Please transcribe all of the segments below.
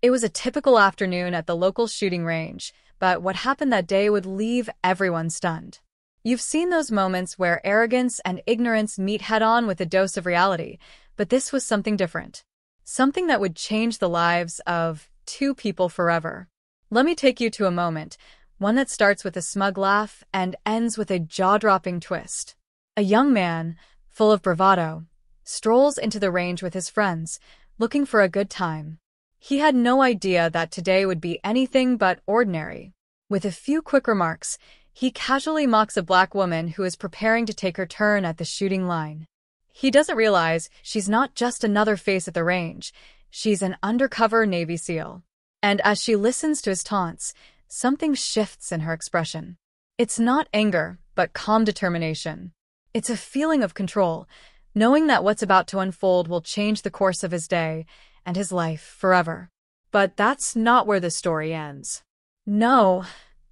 It was a typical afternoon at the local shooting range, but what happened that day would leave everyone stunned. You've seen those moments where arrogance and ignorance meet head-on with a dose of reality, but this was something different. Something that would change the lives of two people forever. Let me take you to a moment, one that starts with a smug laugh and ends with a jaw-dropping twist. A young man, full of bravado, strolls into the range with his friends, looking for a good time. He had no idea that today would be anything but ordinary. With a few quick remarks, he casually mocks a black woman who is preparing to take her turn at the shooting line. He doesn't realize she's not just another face at the range, she's an undercover Navy SEAL. And as she listens to his taunts, something shifts in her expression. It's not anger, but calm determination. It's a feeling of control, knowing that what's about to unfold will change the course of his day and his life forever. But that's not where the story ends. No,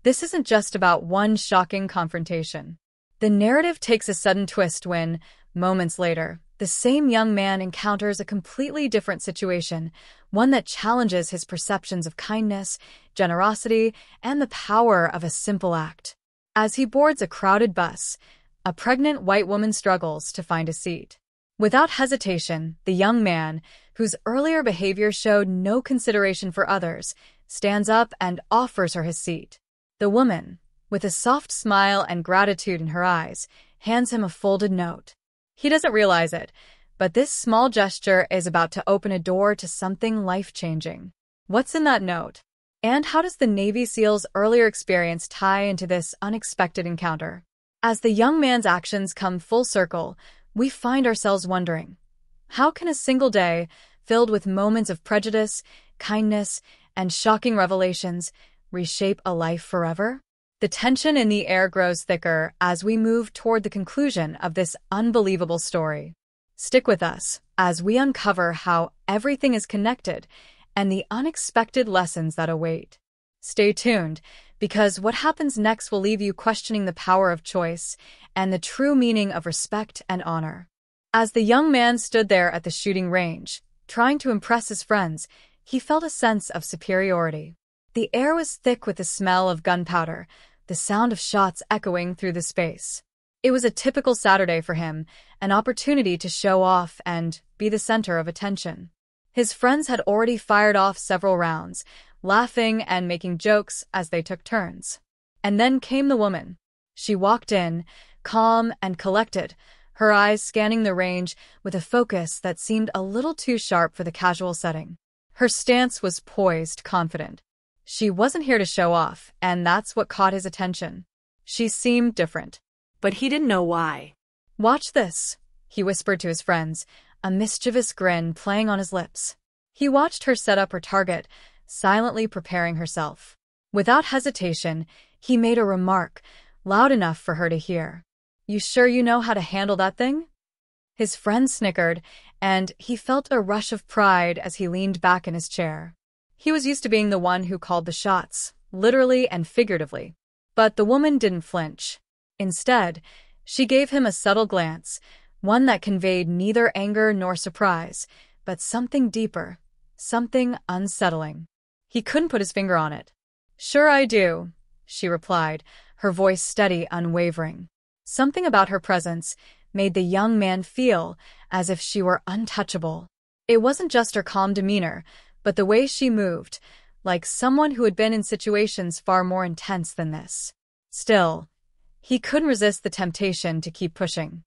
this isn't just about one shocking confrontation. The narrative takes a sudden twist when, moments later, the same young man encounters a completely different situation, one that challenges his perceptions of kindness, generosity, and the power of a simple act. As he boards a crowded bus, a pregnant white woman struggles to find a seat. Without hesitation, the young man, whose earlier behavior showed no consideration for others, stands up and offers her his seat. The woman, with a soft smile and gratitude in her eyes, hands him a folded note. He doesn't realize it, but this small gesture is about to open a door to something life-changing. What's in that note? And how does the Navy SEAL's earlier experience tie into this unexpected encounter? As the young man's actions come full circle, we find ourselves wondering, how can a single day, filled with moments of prejudice, kindness, and shocking revelations, reshape a life forever? The tension in the air grows thicker as we move toward the conclusion of this unbelievable story. Stick with us as we uncover how everything is connected and the unexpected lessons that await. Stay tuned, because what happens next will leave you questioning the power of choice and the true meaning of respect and honor. As the young man stood there at the shooting range, trying to impress his friends, he felt a sense of superiority. The air was thick with the smell of gunpowder, the sound of shots echoing through the space. It was a typical Saturday for him, an opportunity to show off and be the center of attention. His friends had already fired off several rounds, laughing and making jokes as they took turns. And then came the woman. She walked in, calm and collected, her eyes scanning the range with a focus that seemed a little too sharp for the casual setting. Her stance was poised, confident. She wasn't here to show off, and that's what caught his attention. She seemed different. But he didn't know why. "Watch this," he whispered to his friends, a mischievous grin playing on his lips. He watched her set up her target, silently preparing herself. Without hesitation, he made a remark, loud enough for her to hear. "You sure you know how to handle that thing?" His friend snickered, and he felt a rush of pride as he leaned back in his chair. He was used to being the one who called the shots, literally and figuratively. But the woman didn't flinch. Instead, she gave him a subtle glance, one that conveyed neither anger nor surprise, but something deeper, something unsettling. He couldn't put his finger on it. "Sure I do," she replied, her voice steady, unwavering. Something about her presence made the young man feel as if she were untouchable. It wasn't just her calm demeanor, but the way she moved, like someone who had been in situations far more intense than this. Still, he couldn't resist the temptation to keep pushing.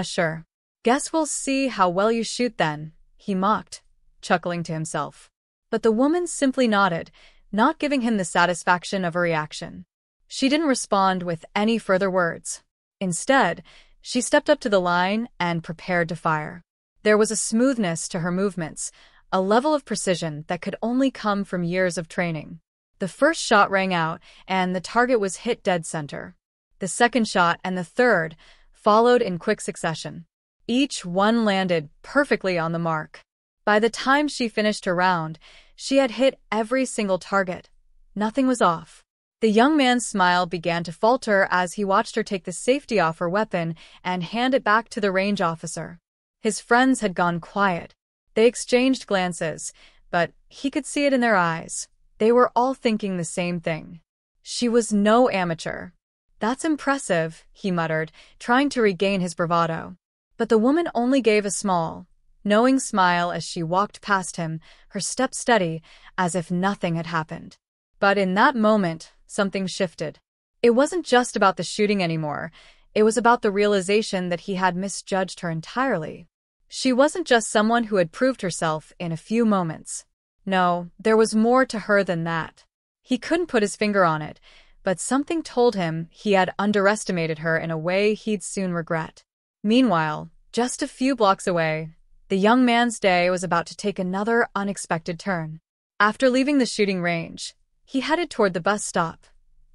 Sure. Guess we'll see how well you shoot then," he mocked, chuckling to himself. But the woman simply nodded, not giving him the satisfaction of a reaction. She didn't respond with any further words. Instead, she stepped up to the line and prepared to fire. There was a smoothness to her movements, a level of precision that could only come from years of training. The first shot rang out, and the target was hit dead center. The second shot and the third followed in quick succession. Each one landed perfectly on the mark. By the time she finished her round, she had hit every single target. Nothing was off. The young man's smile began to falter as he watched her take the safety off her weapon and hand it back to the range officer. His friends had gone quiet. They exchanged glances, but he could see it in their eyes. They were all thinking the same thing. She was no amateur. "That's impressive," he muttered, trying to regain his bravado. But the woman only gave a small, knowing smile as she walked past him, her step steady, as if nothing had happened. But in that moment, something shifted. It wasn't just about the shooting anymore. It was about the realization that he had misjudged her entirely. She wasn't just someone who had proved herself in a few moments. No, there was more to her than that. He couldn't put his finger on it, but something told him he had underestimated her in a way he'd soon regret. Meanwhile, just a few blocks away, the young man's day was about to take another unexpected turn. After leaving the shooting range, he headed toward the bus stop,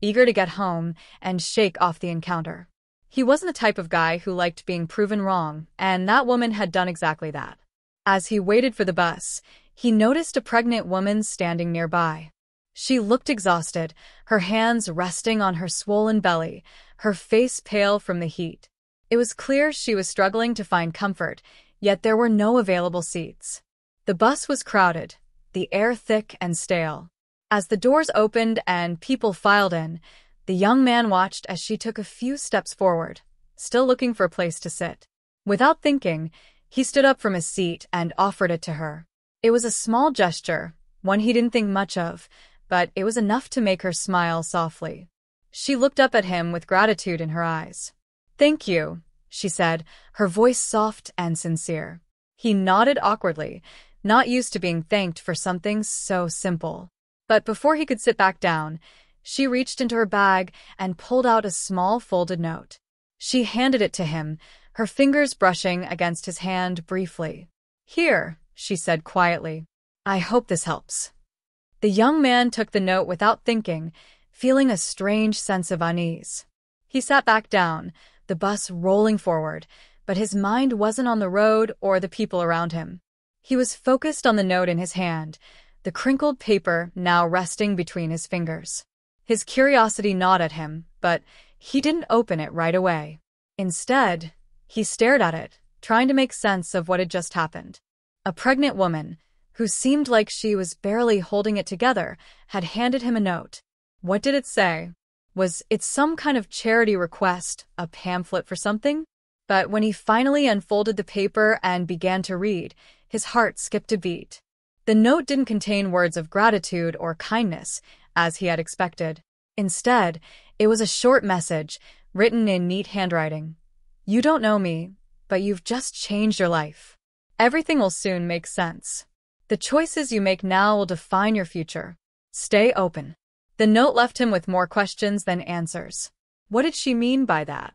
eager to get home and shake off the encounter. He wasn't the type of guy who liked being proven wrong, and that woman had done exactly that. As he waited for the bus, he noticed a pregnant woman standing nearby. She looked exhausted, her hands resting on her swollen belly, her face pale from the heat. It was clear she was struggling to find comfort, yet there were no available seats. The bus was crowded, the air thick and stale. As the doors opened and people filed in, the young man watched as she took a few steps forward, still looking for a place to sit. Without thinking, he stood up from his seat and offered it to her. It was a small gesture, one he didn't think much of, but it was enough to make her smile softly. She looked up at him with gratitude in her eyes. "Thank you," she said, her voice soft and sincere. He nodded awkwardly, not used to being thanked for something so simple. But before he could sit back down, she reached into her bag and pulled out a small folded note. She handed it to him, her fingers brushing against his hand briefly. "Here," she said quietly. "I hope this helps." The young man took the note without thinking, feeling a strange sense of unease. He sat back down, the bus rolling forward, but his mind wasn't on the road or the people around him. He was focused on the note in his hand, the crinkled paper now resting between his fingers. His curiosity gnawed at him, but he didn't open it right away. Instead, he stared at it, trying to make sense of what had just happened. A pregnant woman, who seemed like she was barely holding it together, had handed him a note. What did it say? Was it some kind of charity request, a pamphlet for something? But when he finally unfolded the paper and began to read, his heart skipped a beat. The note didn't contain words of gratitude or kindness, as he had expected. Instead, it was a short message, written in neat handwriting. "You don't know me, but you've just changed your life. Everything will soon make sense. The choices you make now will define your future. Stay open." The note left him with more questions than answers. What did she mean by that?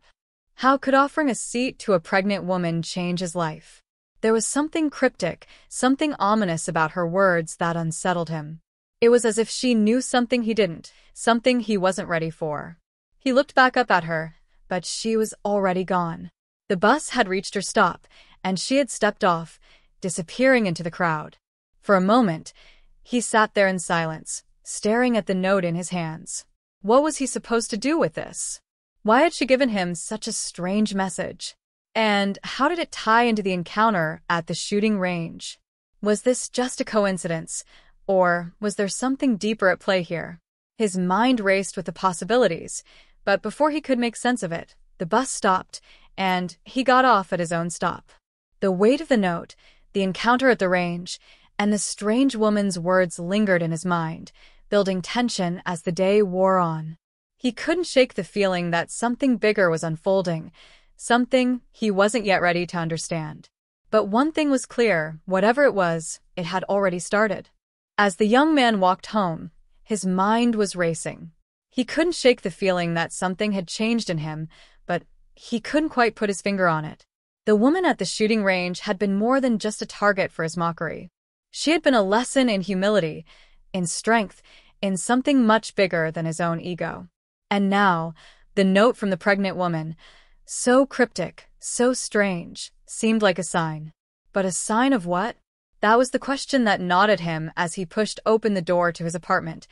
How could offering a seat to a pregnant woman change his life? There was something cryptic, something ominous about her words that unsettled him. It was as if she knew something he didn't, something he wasn't ready for. He looked back up at her, but she was already gone. The bus had reached her stop, and she had stepped off, disappearing into the crowd. For a moment, he sat there in silence, staring at the note in his hands. What was he supposed to do with this? Why had she given him such a strange message? And how did it tie into the encounter at the shooting range? Was this just a coincidence, or was there something deeper at play here? His mind raced with the possibilities, but before he could make sense of it, the bus stopped, and he got off at his own stop. The weight of the note, the encounter at the range, and the strange woman's words lingered in his mind, building tension as the day wore on. He couldn't shake the feeling that something bigger was unfolding, something he wasn't yet ready to understand. But one thing was clear, whatever it was, it had already started. As the young man walked home, his mind was racing. He couldn't shake the feeling that something had changed in him, but he couldn't quite put his finger on it. The woman at the shooting range had been more than just a target for his mockery. She had been a lesson in humility, in strength, in something much bigger than his own ego. And now, the note from the pregnant woman, so cryptic, so strange, seemed like a sign. But a sign of what? That was the question that gnawed at him as he pushed open the door to his apartment,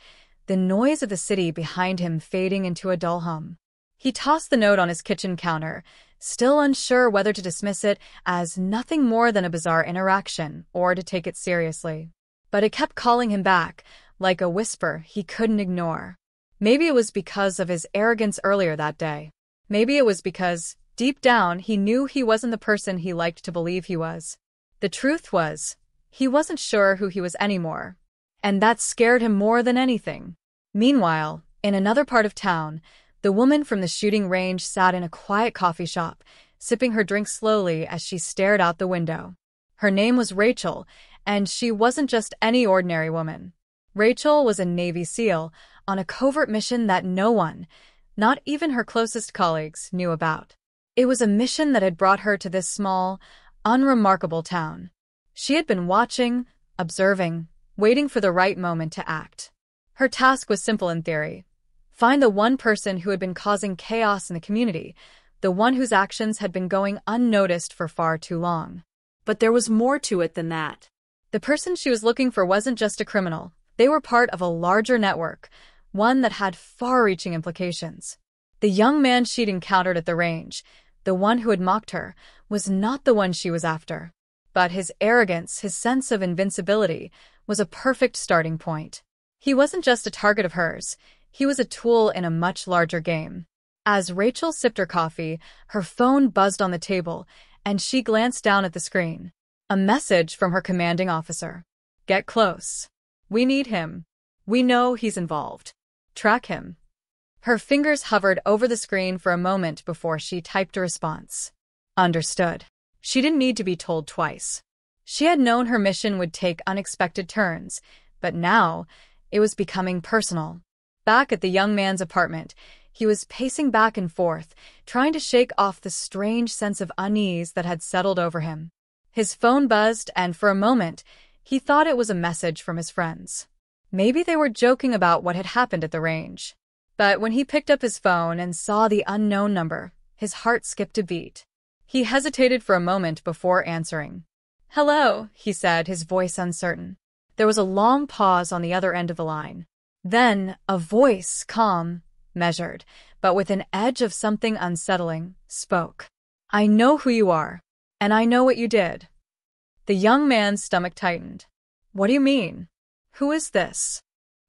the noise of the city behind him fading into a dull hum. He tossed the note on his kitchen counter, still unsure whether to dismiss it as nothing more than a bizarre interaction or to take it seriously. but it kept calling him back, like a whisper he couldn't ignore. Maybe it was because of his arrogance earlier that day. Maybe it was because, deep down, he knew he wasn't the person he liked to believe he was. The truth was, he wasn't sure who he was anymore. And that scared him more than anything. Meanwhile, in another part of town, the woman from the shooting range sat in a quiet coffee shop, sipping her drink slowly as she stared out the window. Her name was Rachel, and she wasn't just any ordinary woman. Rachel was a Navy SEAL on a covert mission that no one, not even her closest colleagues, knew about. It was a mission that had brought her to this small, unremarkable town. She had been watching, observing, waiting for the right moment to act. Her task was simple in theory. Find the one person who had been causing chaos in the community, the one whose actions had been going unnoticed for far too long. But there was more to it than that. The person she was looking for wasn't just a criminal. They were part of a larger network, one that had far-reaching implications. The young man she'd encountered at the range, the one who had mocked her, was not the one she was after. But his arrogance, his sense of invincibility, was a perfect starting point. He wasn't just a target of hers, he was a tool in a much larger game. As Rachel sipped her coffee, her phone buzzed on the table, and she glanced down at the screen. A message from her commanding officer. Get close. We need him. We know he's involved. Track him. Her fingers hovered over the screen for a moment before she typed a response. Understood. She didn't need to be told twice. She had known her mission would take unexpected turns, but now it was becoming personal. Back at the young man's apartment, he was pacing back and forth, trying to shake off the strange sense of unease that had settled over him. His phone buzzed, and for a moment, he thought it was a message from his friends. Maybe they were joking about what had happened at the range. But when he picked up his phone and saw the unknown number, his heart skipped a beat. He hesitated for a moment before answering. Hello, he said, his voice uncertain. There was a long pause on the other end of the line. Then, a voice, calm, measured, but with an edge of something unsettling, spoke. I know who you are, and I know what you did. The young man's stomach tightened. What do you mean? Who is this?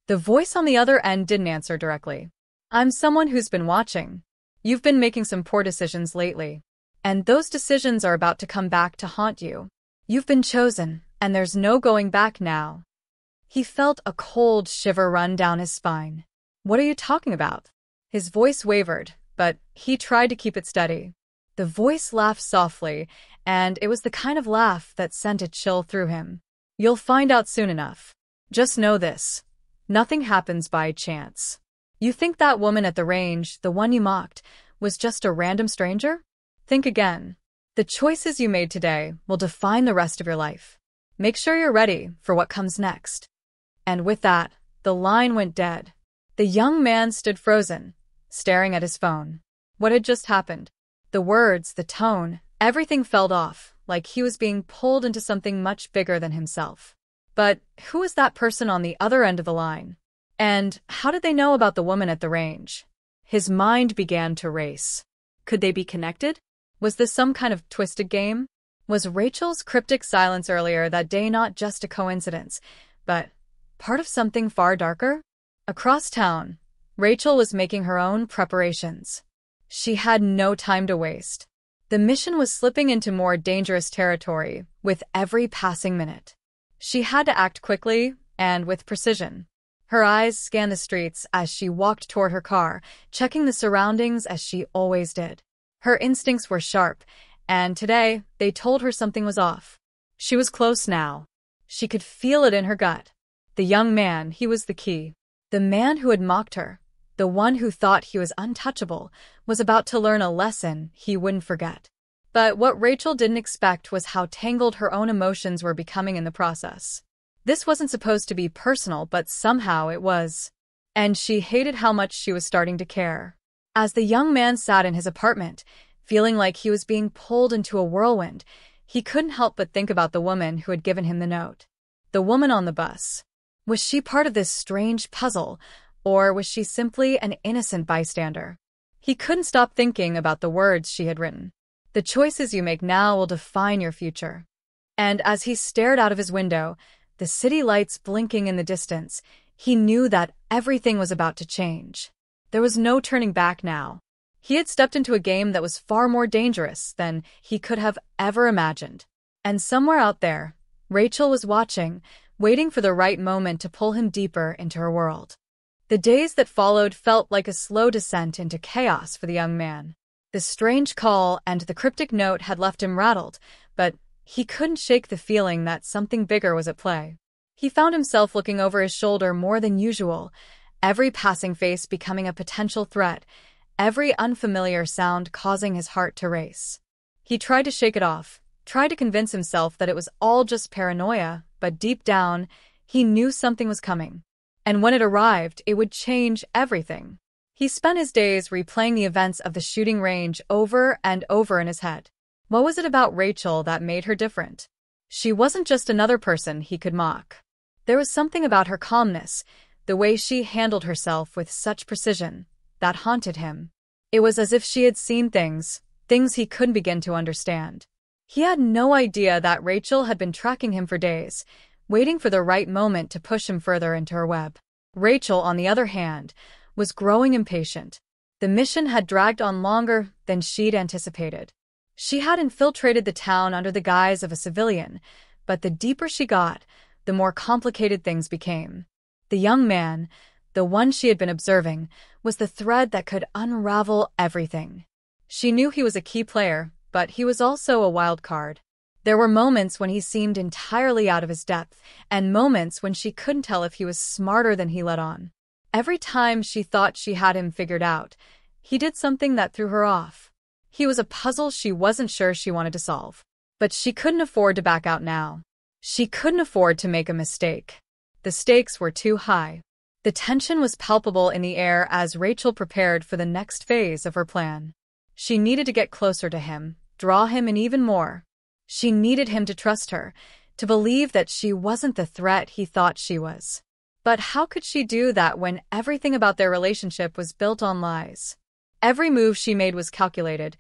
The voice on the other end didn't answer directly. I'm someone who's been watching. You've been making some poor decisions lately, and those decisions are about to come back to haunt you. You've been chosen, and there's no going back now. He felt a cold shiver run down his spine. What are you talking about? His voice wavered, but he tried to keep it steady. The voice laughed softly, and it was the kind of laugh that sent a chill through him. You'll find out soon enough. Just know this. Nothing happens by chance. You think that woman at the range, the one you mocked, was just a random stranger? Think again. The choices you made today will define the rest of your life. Make sure you're ready for what comes next. And with that, the line went dead. The young man stood frozen, staring at his phone. What had just happened? The words, the tone, everything felt off, like he was being pulled into something much bigger than himself. But who was that person on the other end of the line? And how did they know about the woman at the range? His mind began to race. Could they be connected? Was this some kind of twisted game? Was Rachel's cryptic silence earlier that day not just a coincidence, but part of something far darker? Across town, Rachel was making her own preparations. She had no time to waste. The mission was slipping into more dangerous territory with every passing minute. She had to act quickly and with precision. Her eyes scanned the streets as she walked toward her car, checking the surroundings as she always did. Her instincts were sharp, and today they told her something was off. She was close now. She could feel it in her gut. The young man, he was the key. The man who had mocked her, the one who thought he was untouchable, was about to learn a lesson he wouldn't forget. But what Rachel didn't expect was how tangled her own emotions were becoming in the process. This wasn't supposed to be personal, but somehow it was. And she hated how much she was starting to care. As the young man sat in his apartment, feeling like he was being pulled into a whirlwind, he couldn't help but think about the woman who had given him the note. The woman on the bus. Was she part of this strange puzzle, or was she simply an innocent bystander? He couldn't stop thinking about the words she had written. The choices you make now will define your future. And as he stared out of his window, the city lights blinking in the distance, he knew that everything was about to change. There was no turning back now. He had stepped into a game that was far more dangerous than he could have ever imagined. And somewhere out there, Rachel was watching, waiting for the right moment to pull him deeper into her world. The days that followed felt like a slow descent into chaos for the young man. The strange call and the cryptic note had left him rattled, but he couldn't shake the feeling that something bigger was at play. He found himself looking over his shoulder more than usual, every passing face becoming a potential threat, every unfamiliar sound causing his heart to race. He tried to shake it off, tried to convince himself that it was all just paranoia, but deep down, he knew something was coming. And when it arrived, it would change everything. He spent his days replaying the events of the shooting range over and over in his head. What was it about Rachel that made her different? She wasn't just another person he could mock. There was something about her calmness, the way she handled herself with such precision, that haunted him. It was as if she had seen things he couldn't begin to understand. He had no idea that Rachel had been tracking him for days, waiting for the right moment to push him further into her web. Rachel, on the other hand, was growing impatient. The mission had dragged on longer than she'd anticipated. She had infiltrated the town under the guise of a civilian, but the deeper she got, the more complicated things became. The young man, the one she had been observing, was the thread that could unravel everything. She knew he was a key player, but he was also a wild card. There were moments when he seemed entirely out of his depth, and moments when she couldn't tell if he was smarter than he let on. Every time she thought she had him figured out, he did something that threw her off. He was a puzzle she wasn't sure she wanted to solve. But she couldn't afford to back out now. She couldn't afford to make a mistake. The stakes were too high. The tension was palpable in the air as Rachel prepared for the next phase of her plan. She needed to get closer to him, draw him in even more. She needed him to trust her, to believe that she wasn't the threat he thought she was. But how could she do that when everything about their relationship was built on lies? Every move she made was calculated,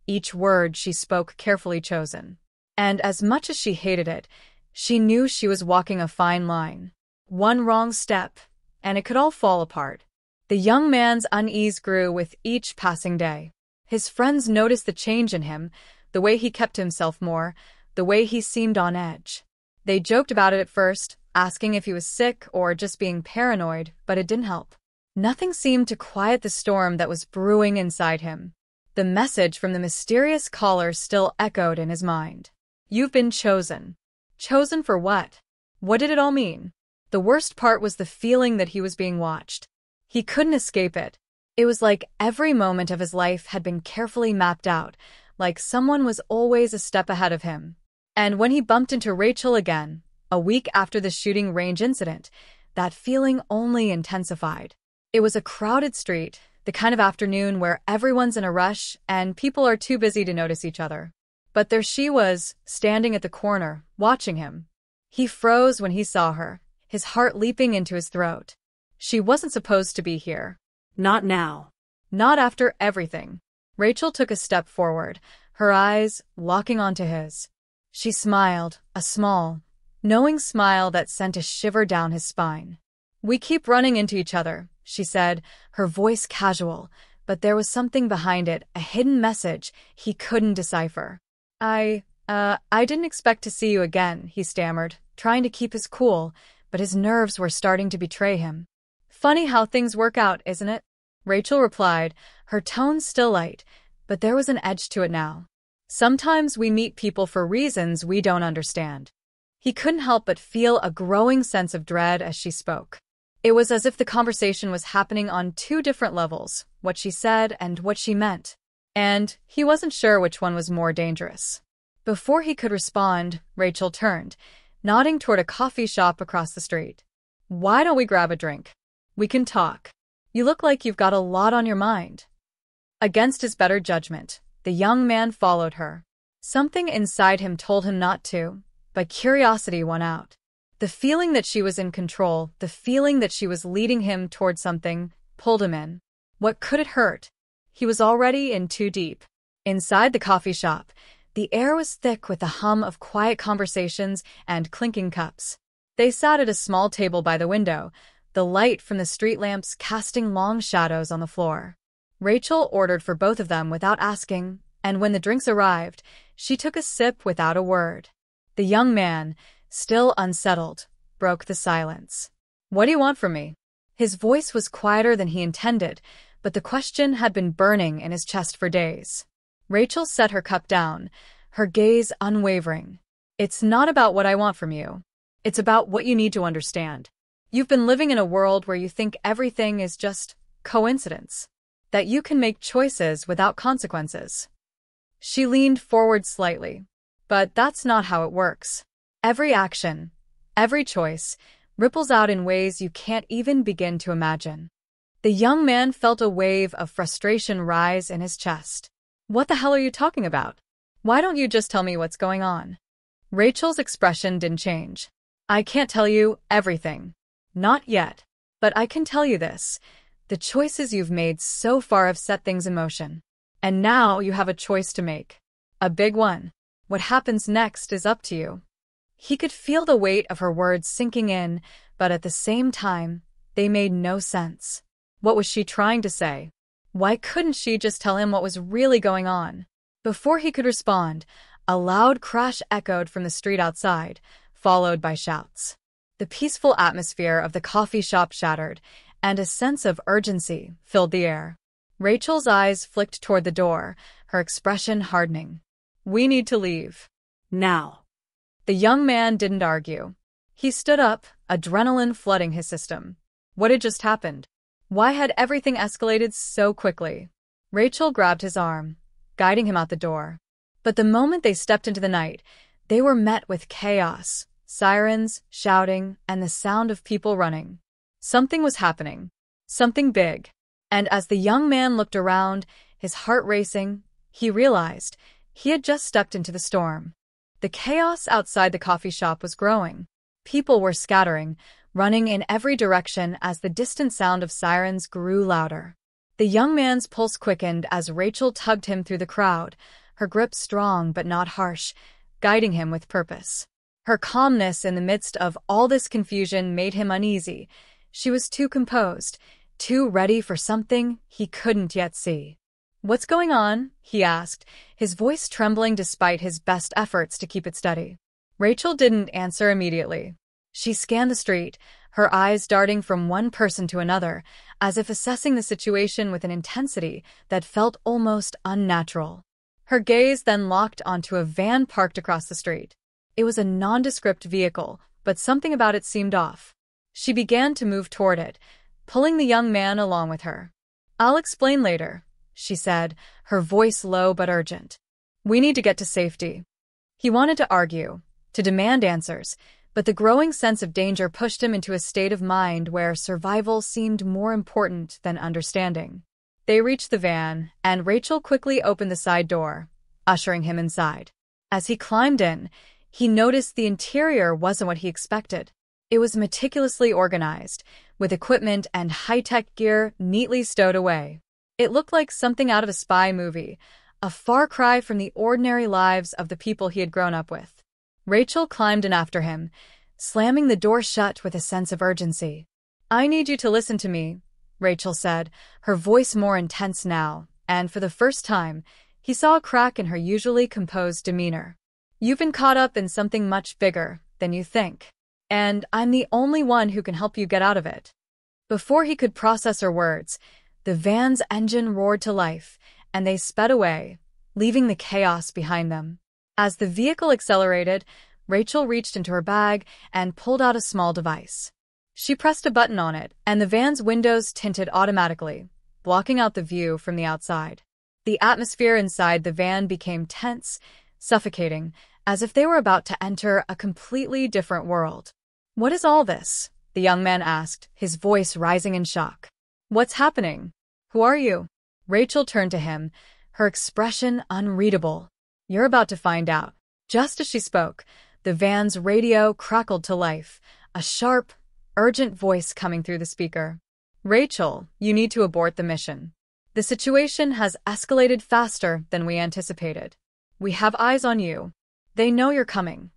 each word she spoke carefully chosen. And as much as she hated it, she knew she was walking a fine line. One wrong step, and it could all fall apart. The young man's unease grew with each passing day. His friends noticed the change in him, the way he kept himself more, the way he seemed on edge. They joked about it at first, asking if he was sick or just being paranoid, but it didn't help. Nothing seemed to quiet the storm that was brewing inside him. The message from the mysterious caller still echoed in his mind. "You've been chosen." Chosen for what? What did it all mean? The worst part was the feeling that he was being watched. He couldn't escape it. It was like every moment of his life had been carefully mapped out, like someone was always a step ahead of him. And when he bumped into Rachel again, a week after the shooting range incident, that feeling only intensified. It was a crowded street, the kind of afternoon where everyone's in a rush and people are too busy to notice each other. But there she was, standing at the corner, watching him. He froze when he saw her, his heart leaping into his throat. She wasn't supposed to be here. Not now. Not after everything. Rachel took a step forward, her eyes locking onto his. She smiled, a small, knowing smile that sent a shiver down his spine. "We keep running into each other," she said, her voice casual, but there was something behind it, a hidden message he couldn't decipher. I didn't expect to see you again," he stammered, trying to keep his cool, but his nerves were starting to betray him. "Funny how things work out, isn't it?" Rachel replied, her tone still light, but there was an edge to it now. "Sometimes we meet people for reasons we don't understand." He couldn't help but feel a growing sense of dread as she spoke. It was as if the conversation was happening on two different levels, what she said and what she meant. And he wasn't sure which one was more dangerous. Before he could respond, Rachel turned, nodding toward a coffee shop across the street. "Why don't we grab a drink? We can talk. You look like you've got a lot on your mind." Against his better judgment, the young man followed her. Something inside him told him not to, but curiosity won out. The feeling that she was in control, the feeling that she was leading him toward something, pulled him in. What could it hurt? He was already in too deep. Inside the coffee shop, the air was thick with the hum of quiet conversations and clinking cups. They sat at a small table by the window, the light from the street lamps casting long shadows on the floor. Rachel ordered for both of them without asking, and when the drinks arrived, she took a sip without a word. The young man, still unsettled, broke the silence. "What do you want from me?" His voice was quieter than he intended, but the question had been burning in his chest for days. Rachel set her cup down, her gaze unwavering. "It's not about what I want from you. It's about what you need to understand. You've been living in a world where you think everything is just coincidence, that you can make choices without consequences." She leaned forward slightly. "But that's not how it works. Every action, every choice, ripples out in ways you can't even begin to imagine." The young man felt a wave of frustration rise in his chest. "What the hell are you talking about? Why don't you just tell me what's going on?" Rachel's expression didn't change. "I can't tell you everything. Not yet. But I can tell you this. The choices you've made so far have set things in motion. And now you have a choice to make. A big one. What happens next is up to you." He could feel the weight of her words sinking in, but at the same time, they made no sense. What was she trying to say? Why couldn't she just tell him what was really going on? Before he could respond, a loud crash echoed from the street outside, followed by shouts. The peaceful atmosphere of the coffee shop shattered, and a sense of urgency filled the air. Rachel's eyes flicked toward the door, her expression hardening. "We need to leave. Now." The young man didn't argue. He stood up, adrenaline flooding his system. What had just happened? Why had everything escalated so quickly? Rachel grabbed his arm, guiding him out the door. But the moment they stepped into the night, they were met with chaos, sirens, shouting, and the sound of people running. Something was happening. Something big. And as the young man looked around, his heart racing, he realized he had just stepped into the storm. The chaos outside the coffee shop was growing. People were scattering, running in every direction as the distant sound of sirens grew louder. The young man's pulse quickened as Rachel tugged him through the crowd, her grip strong but not harsh, guiding him with purpose. Her calmness in the midst of all this confusion made him uneasy. She was too composed, too ready for something he couldn't yet see. "What's going on?" he asked, his voice trembling despite his best efforts to keep it steady. Rachel didn't answer immediately. She scanned the street, her eyes darting from one person to another, as if assessing the situation with an intensity that felt almost unnatural. Her gaze then locked onto a van parked across the street. It was a nondescript vehicle, but something about it seemed off. She began to move toward it, pulling the young man along with her. "I'll explain later," she said, her voice low but urgent. "We need to get to safety." He wanted to argue, to demand answers, but the growing sense of danger pushed him into a state of mind where survival seemed more important than understanding. They reached the van, and Rachel quickly opened the side door, ushering him inside. As he climbed in, he noticed the interior wasn't what he expected. It was meticulously organized, with equipment and high-tech gear neatly stowed away. It looked like something out of a spy movie, a far cry from the ordinary lives of the people he had grown up with. Rachel climbed in after him, slamming the door shut with a sense of urgency. "I need you to listen to me," Rachel said, her voice more intense now, and for the first time, he saw a crack in her usually composed demeanor. "You've been caught up in something much bigger than you think, and I'm the only one who can help you get out of it." Before he could process her words, the van's engine roared to life, and they sped away, leaving the chaos behind them. As the vehicle accelerated, Rachel reached into her bag and pulled out a small device. She pressed a button on it, and the van's windows tinted automatically, blocking out the view from the outside. The atmosphere inside the van became tense, suffocating, as if they were about to enter a completely different world. "What is all this?" the young man asked, his voice rising in shock. "What's happening? Who are you?" Rachel turned to him, her expression unreadable. "You're about to find out." Just as she spoke, the van's radio crackled to life, a sharp, urgent voice coming through the speaker. "Rachel, you need to abort the mission. The situation has escalated faster than we anticipated. We have eyes on you. They know you're coming."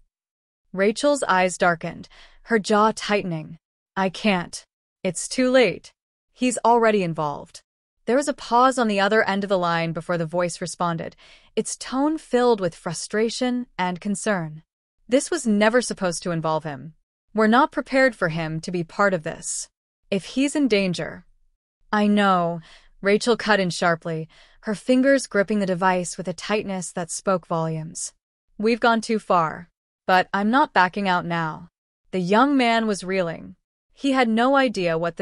Rachel's eyes darkened, her jaw tightening. I can't. It's too late. He's already involved. There was a pause on the other end of the line before the voice responded, its tone filled with frustration and concern. This was never supposed to involve him. We're not prepared for him to be part of this. If he's in danger. I know, Rachel cut in sharply, her fingers gripping the device with a tightness that spoke volumes. We've gone too far. But I'm not backing out now. The young man was reeling. He had no idea what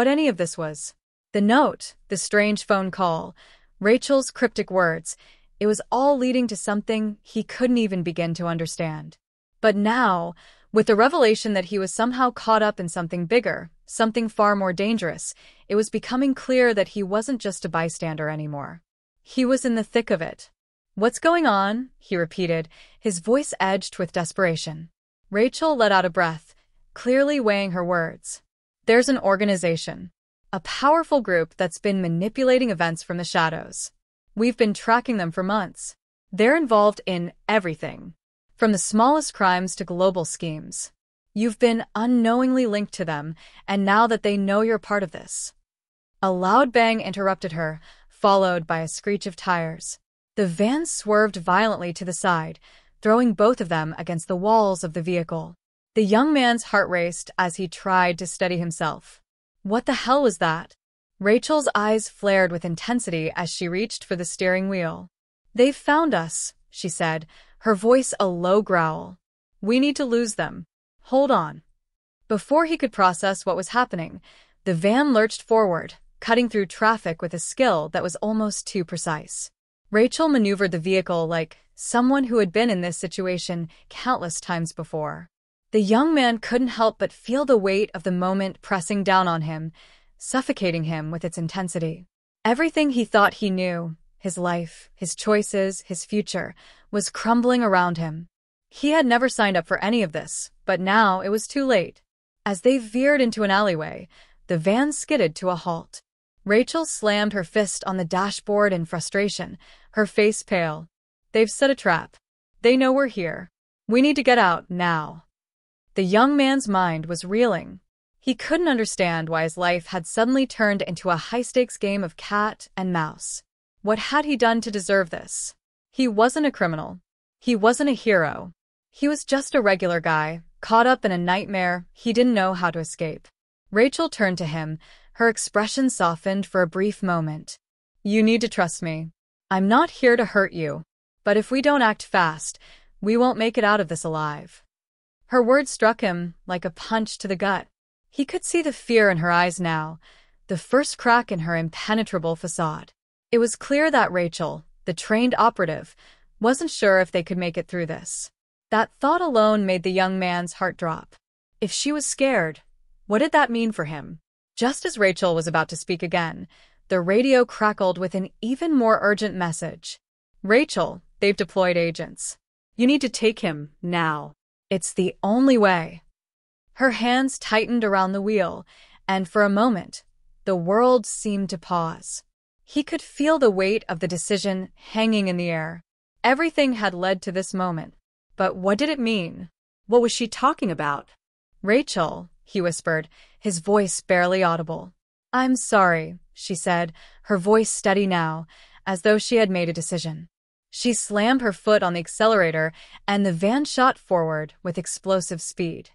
any of this was. The note, the strange phone call, Rachel's cryptic words, it was all leading to something he couldn't even begin to understand. But now, with the revelation that he was somehow caught up in something bigger, something far more dangerous, it was becoming clear that he wasn't just a bystander anymore. He was in the thick of it. What's going on? He repeated, his voice edged with desperation. Rachel let out a breath, clearly weighing her words. There's an organization. A powerful group that's been manipulating events from the shadows. We've been tracking them for months. They're involved in everything, from the smallest crimes to global schemes. You've been unknowingly linked to them, and now that they know you're part of this. A loud bang interrupted her, followed by a screech of tires. The van swerved violently to the side, throwing both of them against the walls of the vehicle. The young man's heart raced as he tried to steady himself. What the hell was that? Rachel's eyes flared with intensity as she reached for the steering wheel. They've found us, she said, her voice a low growl. We need to lose them. Hold on. Before he could process what was happening, the van lurched forward, cutting through traffic with a skill that was almost too precise. Rachel maneuvered the vehicle like someone who had been in this situation countless times before. The young man couldn't help but feel the weight of the moment pressing down on him, suffocating him with its intensity. Everything he thought he knew, his life, his choices, his future, was crumbling around him. He had never signed up for any of this, but now it was too late. As they veered into an alleyway, the van skidded to a halt. Rachel slammed her fist on the dashboard in frustration, her face pale. They've set a trap. They know we're here. We need to get out now. The young man's mind was reeling. He couldn't understand why his life had suddenly turned into a high-stakes game of cat and mouse. What had he done to deserve this? He wasn't a criminal. He wasn't a hero. He was just a regular guy, caught up in a nightmare he didn't know how to escape. Rachel turned to him, her expression softened for a brief moment. You need to trust me. I'm not here to hurt you. But if we don't act fast, we won't make it out of this alive. Her words struck him like a punch to the gut. He could see the fear in her eyes now, the first crack in her impenetrable facade. It was clear that Rachel, the trained operative, wasn't sure if they could make it through this. That thought alone made the young man's heart drop. If she was scared, what did that mean for him? Just as Rachel was about to speak again, the radio crackled with an even more urgent message. Rachel, they've deployed agents. You need to take him, now. It's the only way. Her hands tightened around the wheel, and for a moment, the world seemed to pause. He could feel the weight of the decision hanging in the air. Everything had led to this moment. But what did it mean? What was she talking about? Rachel, he whispered, his voice barely audible. I'm sorry, she said, her voice steady now, as though she had made a decision. She slammed her foot on the accelerator, and the van shot forward with explosive speed.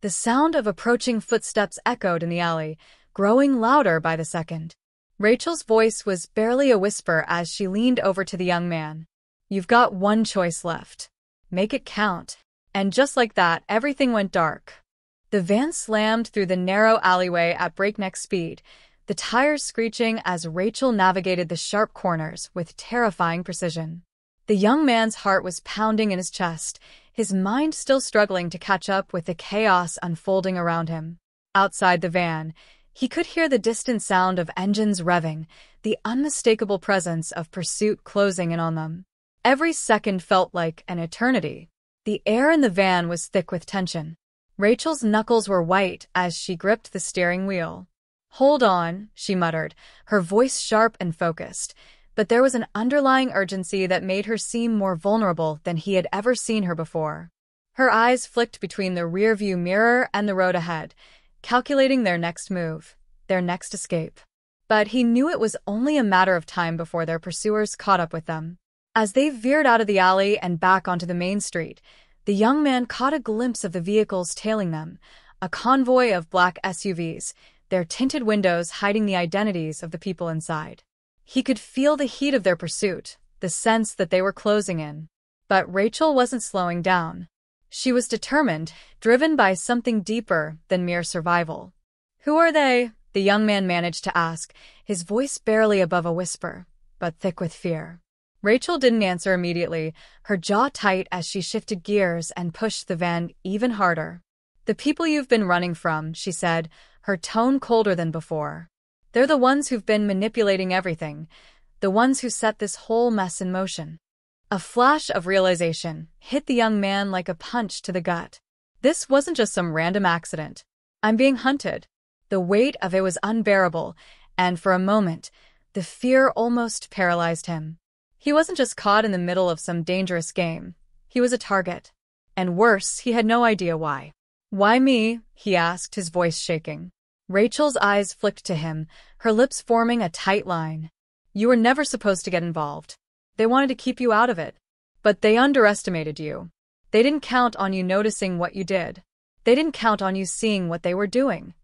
The sound of approaching footsteps echoed in the alley, growing louder by the second. Rachel's voice was barely a whisper as she leaned over to the young man. You've got one choice left. Make it count. And just like that, everything went dark. The van slammed through the narrow alleyway at breakneck speed, the tires screeching as Rachel navigated the sharp corners with terrifying precision. The young man's heart was pounding in his chest, his mind still struggling to catch up with the chaos unfolding around him. Outside the van, he could hear the distant sound of engines revving, the unmistakable presence of pursuit closing in on them. Every second felt like an eternity. The air in the van was thick with tension. Rachel's knuckles were white as she gripped the steering wheel. Hold on, she muttered, her voice sharp and focused. But there was an underlying urgency that made her seem more vulnerable than he had ever seen her before. Her eyes flicked between the rearview mirror and the road ahead, calculating their next move, their next escape. But he knew it was only a matter of time before their pursuers caught up with them. As they veered out of the alley and back onto the main street, the young man caught a glimpse of the vehicles tailing them, a convoy of black SUVs, their tinted windows hiding the identities of the people inside. He could feel the heat of their pursuit, the sense that they were closing in. But Rachel wasn't slowing down. She was determined, driven by something deeper than mere survival. "Who are they?" the young man managed to ask, his voice barely above a whisper, but thick with fear. Rachel didn't answer immediately, her jaw tight as she shifted gears and pushed the van even harder. "The people you've been running from," she said, her tone colder than before. "They're the ones who've been manipulating everything, the ones who set this whole mess in motion." A flash of realization hit the young man like a punch to the gut. This wasn't just some random accident. "I'm being hunted." The weight of it was unbearable, and for a moment, the fear almost paralyzed him. He wasn't just caught in the middle of some dangerous game. He was a target. And worse, he had no idea why. "Why me?" he asked, his voice shaking. Rachel's eyes flicked to him, her lips forming a tight line. "You were never supposed to get involved. They wanted to keep you out of it. But they underestimated you. They didn't count on you noticing what you did. They didn't count on you seeing what they were doing."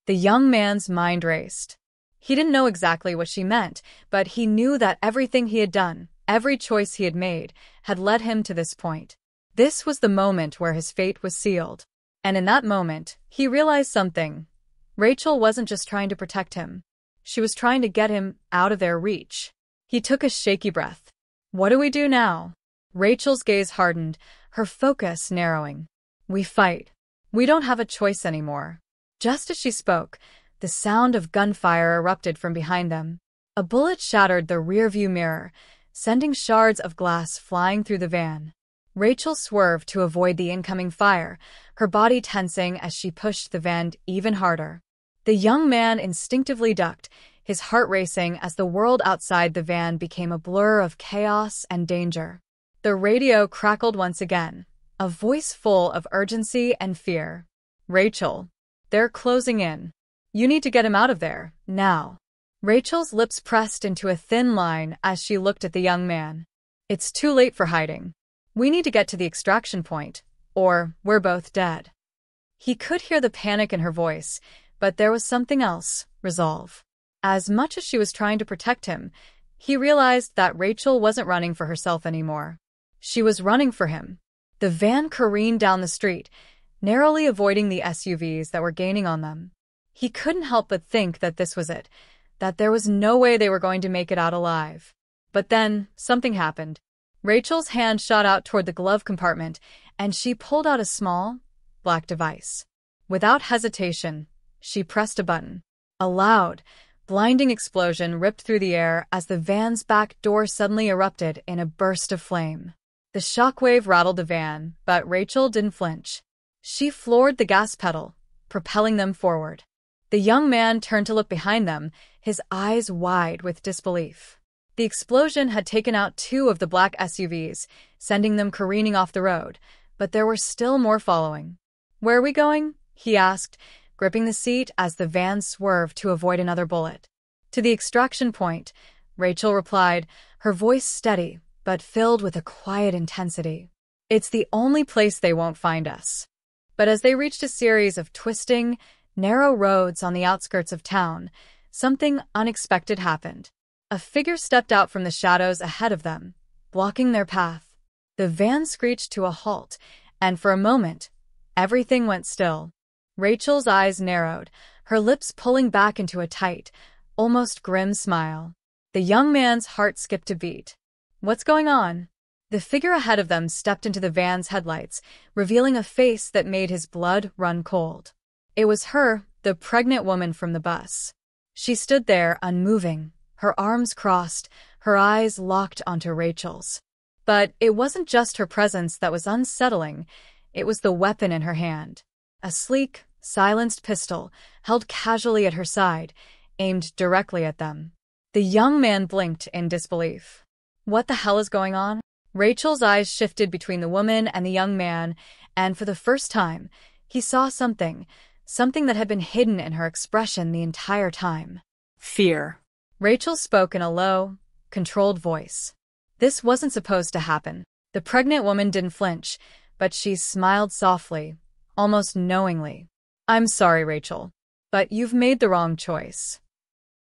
The young man's mind raced. He didn't know exactly what she meant, but he knew that everything he had done, every choice he had made, had led him to this point. This was the moment where his fate was sealed. And in that moment, he realized something. Rachel wasn't just trying to protect him. She was trying to get him out of their reach. He took a shaky breath. "What do we do now?" Rachel's gaze hardened, her focus narrowing. "We fight. We don't have a choice anymore." Just as she spoke, the sound of gunfire erupted from behind them. A bullet shattered the rearview mirror, sending shards of glass flying through the van. Rachel swerved to avoid the incoming fire, her body tensing as she pushed the van even harder. The young man instinctively ducked, his heart racing as the world outside the van became a blur of chaos and danger. The radio crackled once again, a voice full of urgency and fear. "Rachel, they're closing in. You need to get him out of there, now." Rachel's lips pressed into a thin line as she looked at the young man. "It's too late for hiding. We need to get to the extraction point, or we're both dead." He could hear the panic in her voice, but there was something else, resolve. As much as she was trying to protect him, he realized that Rachel wasn't running for herself anymore. She was running for him. The van careened down the street, narrowly avoiding the SUVs that were gaining on them. He couldn't help but think that this was it, that there was no way they were going to make it out alive. But then, something happened. Rachel's hand shot out toward the glove compartment, and she pulled out a small, black device. Without hesitation, she pressed a button. A loud, blinding explosion ripped through the air as the van's back door suddenly erupted in a burst of flame. The shockwave rattled the van, but Rachel didn't flinch. She floored the gas pedal, propelling them forward. The young man turned to look behind them, his eyes wide with disbelief. The explosion had taken out 2 of the black SUVs, sending them careening off the road, but there were still more following. "Where are we going?" he asked, gripping the seat as the van swerved to avoid another bullet. "To the extraction point," Rachel replied, her voice steady, but filled with a quiet intensity. "It's the only place they won't find us." But as they reached a series of twisting, narrow roads on the outskirts of town, something unexpected happened. A figure stepped out from the shadows ahead of them, blocking their path. The van screeched to a halt, and for a moment, everything went still. Rachel's eyes narrowed, her lips pulling back into a tight, almost grim smile. The young man's heart skipped a beat. "What's going on?" The figure ahead of them stepped into the van's headlights, revealing a face that made his blood run cold. It was her, the pregnant woman from the bus. She stood there, unmoving, her arms crossed, her eyes locked onto Rachel's. But it wasn't just her presence that was unsettling, it was the weapon in her hand. A sleek, silenced pistol, held casually at her side, aimed directly at them. The young man blinked in disbelief. "What the hell is going on?" Rachel's eyes shifted between the woman and the young man, and for the first time, he saw something that had been hidden in her expression the entire time. Fear. Rachel spoke in a low, controlled voice. This wasn't supposed to happen. The pregnant woman didn't flinch, but she smiled softly, almost knowingly. I'm sorry, Rachel, but you've made the wrong choice.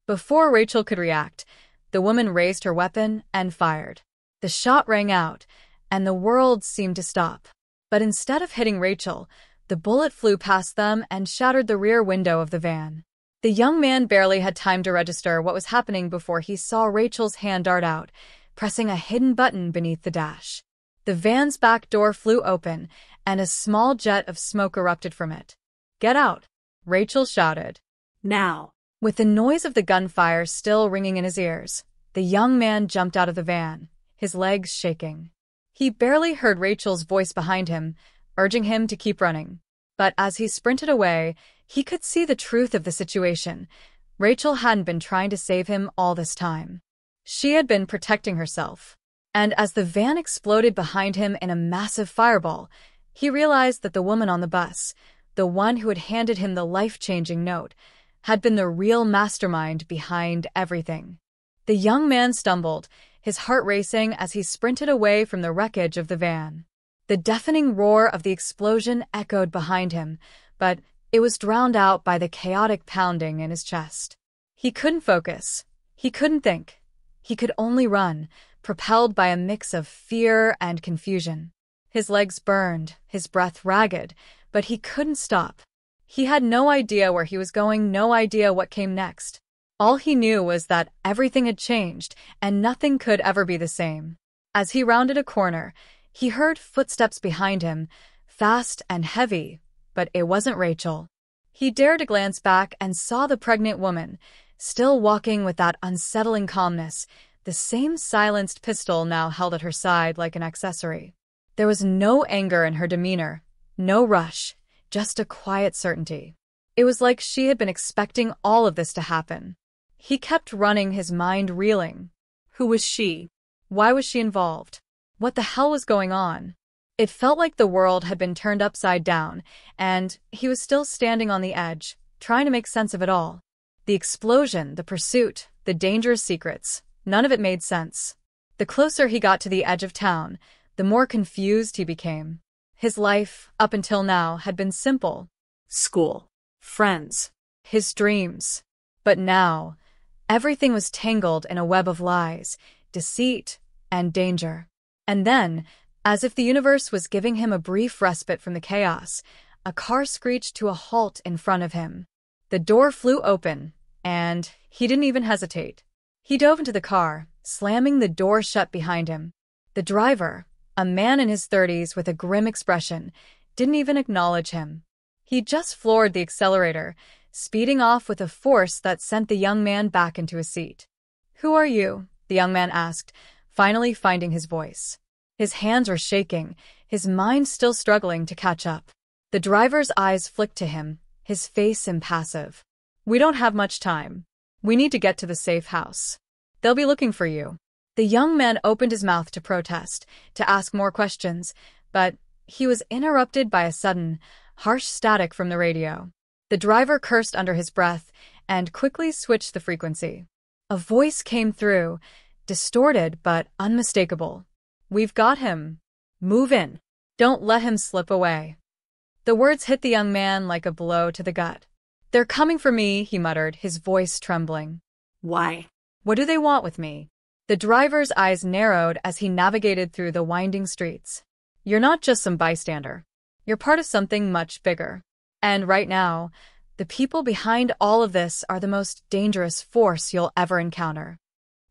Before Rachel could react, the woman raised her weapon and fired. The shot rang out, and the world seemed to stop. But instead of hitting Rachel, the bullet flew past them and shattered the rear window of the van. The young man barely had time to register what was happening before he saw Rachel's hand dart out, pressing a hidden button beneath the dash. The van's back door flew open, and a small jet of smoke erupted from it. Get out, Rachel shouted. Now. With the noise of the gunfire still ringing in his ears, the young man jumped out of the van, his legs shaking. He barely heard Rachel's voice behind him, urging him to keep running. But as he sprinted away, he could see the truth of the situation. Rachel hadn't been trying to save him all this time. She had been protecting herself. And as the van exploded behind him in a massive fireball, he realized that the woman on the bus, the one who had handed him the life-changing note, had been the real mastermind behind everything. The young man stumbled, his heart racing as he sprinted away from the wreckage of the van. The deafening roar of the explosion echoed behind him, but it was drowned out by the chaotic pounding in his chest. He couldn't focus. He couldn't think. He could only run, propelled by a mix of fear and confusion. His legs burned, his breath ragged, but he couldn't stop. He had no idea where he was going, no idea what came next. All he knew was that everything had changed, and nothing could ever be the same. As he rounded a corner, he heard footsteps behind him, fast and heavy, but it wasn't Rachel. He dared to glance back and saw the pregnant woman, still walking with that unsettling calmness, the same silenced pistol now held at her side like an accessory. There was no anger in her demeanor, no rush, just a quiet certainty. It was like she had been expecting all of this to happen. He kept running, his mind reeling. Who was she? Why was she involved? What the hell was going on? It felt like the world had been turned upside down, and he was still standing on the edge, trying to make sense of it all. The explosion, the pursuit, the dangerous secrets, none of it made sense. The closer he got to the edge of town, the more confused he became. His life, up until now, had been simple. School. Friends. His dreams. But now, everything was tangled in a web of lies, deceit, and danger. And then, as if the universe was giving him a brief respite from the chaos, a car screeched to a halt in front of him. The door flew open, and he didn't even hesitate. He dove into the car, slamming the door shut behind him. The driver, a man in his 30s with a grim expression, didn't even acknowledge him. He just floored the accelerator, speeding off with a force that sent the young man back into his seat. "Who are you?" the young man asked, finally finding his voice. His hands were shaking, his mind still struggling to catch up. The driver's eyes flicked to him, his face impassive. "We don't have much time. We need to get to the safe house. They'll be looking for you." The young man opened his mouth to protest, to ask more questions, but he was interrupted by a sudden, harsh static from the radio. The driver cursed under his breath and quickly switched the frequency. A voice came through, distorted but unmistakable. "We've got him. Move in. Don't let him slip away." The words hit the young man like a blow to the gut. "They're coming for me," he muttered, his voice trembling. Why? "What do they want with me?" The driver's eyes narrowed as he navigated through the winding streets. "You're not just some bystander. You're part of something much bigger. And right now, the people behind all of this are the most dangerous force you'll ever encounter."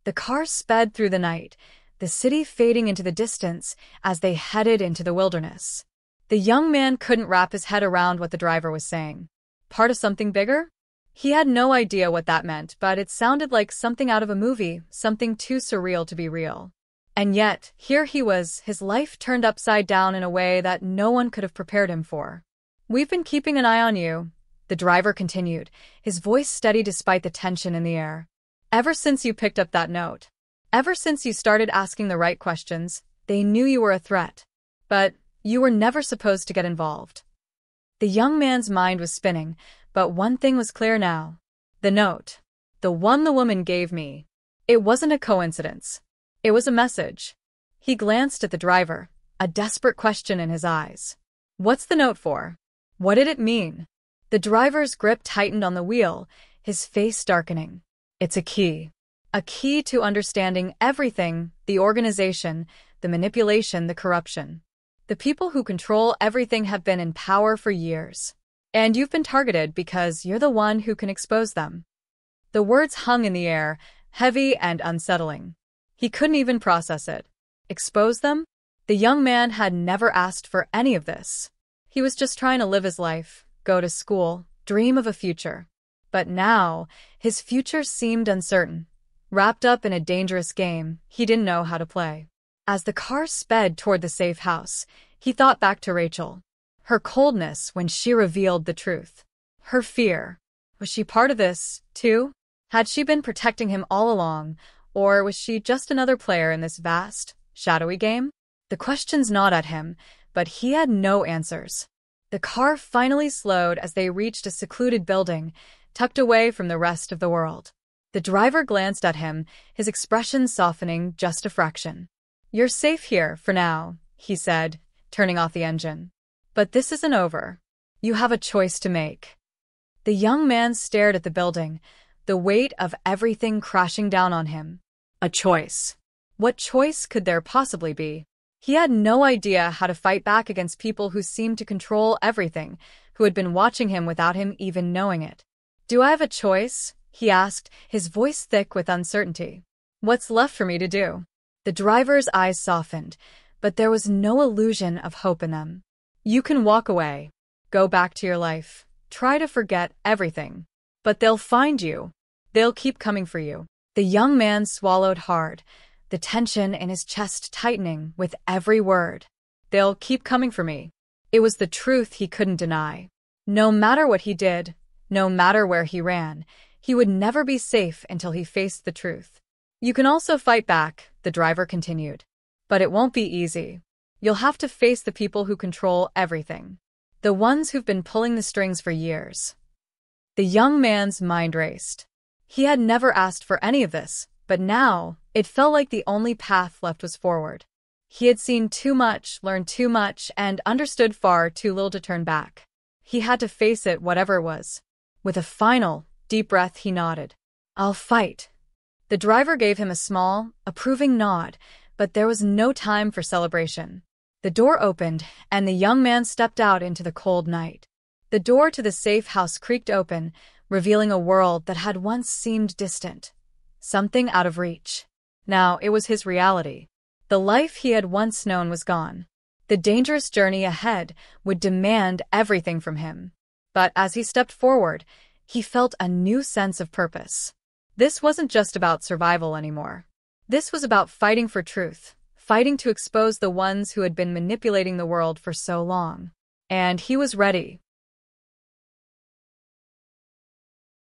The car sped through the night, the city fading into the distance as they headed into the wilderness. The young man couldn't wrap his head around what the driver was saying. Part of something bigger? He had no idea what that meant, but it sounded like something out of a movie, something too surreal to be real. And yet, here he was, his life turned upside down in a way that no one could have prepared him for. "We've been keeping an eye on you," the driver continued, his voice steady despite the tension in the air. "Ever since you picked up that note. Ever since you started asking the right questions, they knew you were a threat. But You were never supposed to get involved. The young man's mind was spinning, but one thing was clear now. The note. The one the woman gave me. It wasn't a coincidence. It was a message. He glanced at the driver, a desperate question in his eyes. What's the note for? What did it mean? The driver's grip tightened on the wheel, his face darkening. It's a key. A key to understanding everything, the organization, the manipulation, the corruption. The people who control everything have been in power for years. And you've been targeted because you're the one who can expose them. The words hung in the air, heavy and unsettling. He couldn't even process it. Expose them? The young man had never asked for any of this. He was just trying to live his life, go to school, dream of a future. But now, his future seemed uncertain. Wrapped up in a dangerous game he didn't know how to play. As the car sped toward the safe house, he thought back to Rachel. Her coldness when she revealed the truth. Her fear. Was she part of this, too? Had she been protecting him all along, or was she just another player in this vast, shadowy game? The questions gnawed at him, but he had no answers. The car finally slowed as they reached a secluded building, tucked away from the rest of the world. The driver glanced at him, his expression softening just a fraction. You're safe here, for now, he said, turning off the engine. But this isn't over. You have a choice to make. The young man stared at the building, the weight of everything crashing down on him. A choice. What choice could there possibly be? He had no idea how to fight back against people who seemed to control everything, who had been watching him without him even knowing it. Do I have a choice? He asked, his voice thick with uncertainty. What's left for me to do? The driver's eyes softened, but there was no illusion of hope in them. You can walk away. Go back to your life. Try to forget everything. But they'll find you. They'll keep coming for you. The young man swallowed hard, the tension in his chest tightening with every word. They'll keep coming for me. It was the truth he couldn't deny. No matter what he did, no matter where he ran, he would never be safe until he faced the truth. You can also fight back, the driver continued. But it won't be easy. You'll have to face the people who control everything. The ones who've been pulling the strings for years. The young man's mind raced. He had never asked for any of this, but now, it felt like the only path left was forward. He had seen too much, learned too much, and understood far too little to turn back. He had to face it, whatever it was. With a final, deep breath, he nodded. I'll fight. The driver gave him a small, approving nod, but there was no time for celebration. The door opened, and the young man stepped out into the cold night. The door to the safe house creaked open, revealing a world that had once seemed distant. Something out of reach. Now it was his reality. The life he had once known was gone. The dangerous journey ahead would demand everything from him. But as he stepped forward, he felt a new sense of purpose. This wasn't just about survival anymore. This was about fighting for truth, fighting to expose the ones who had been manipulating the world for so long. And he was ready.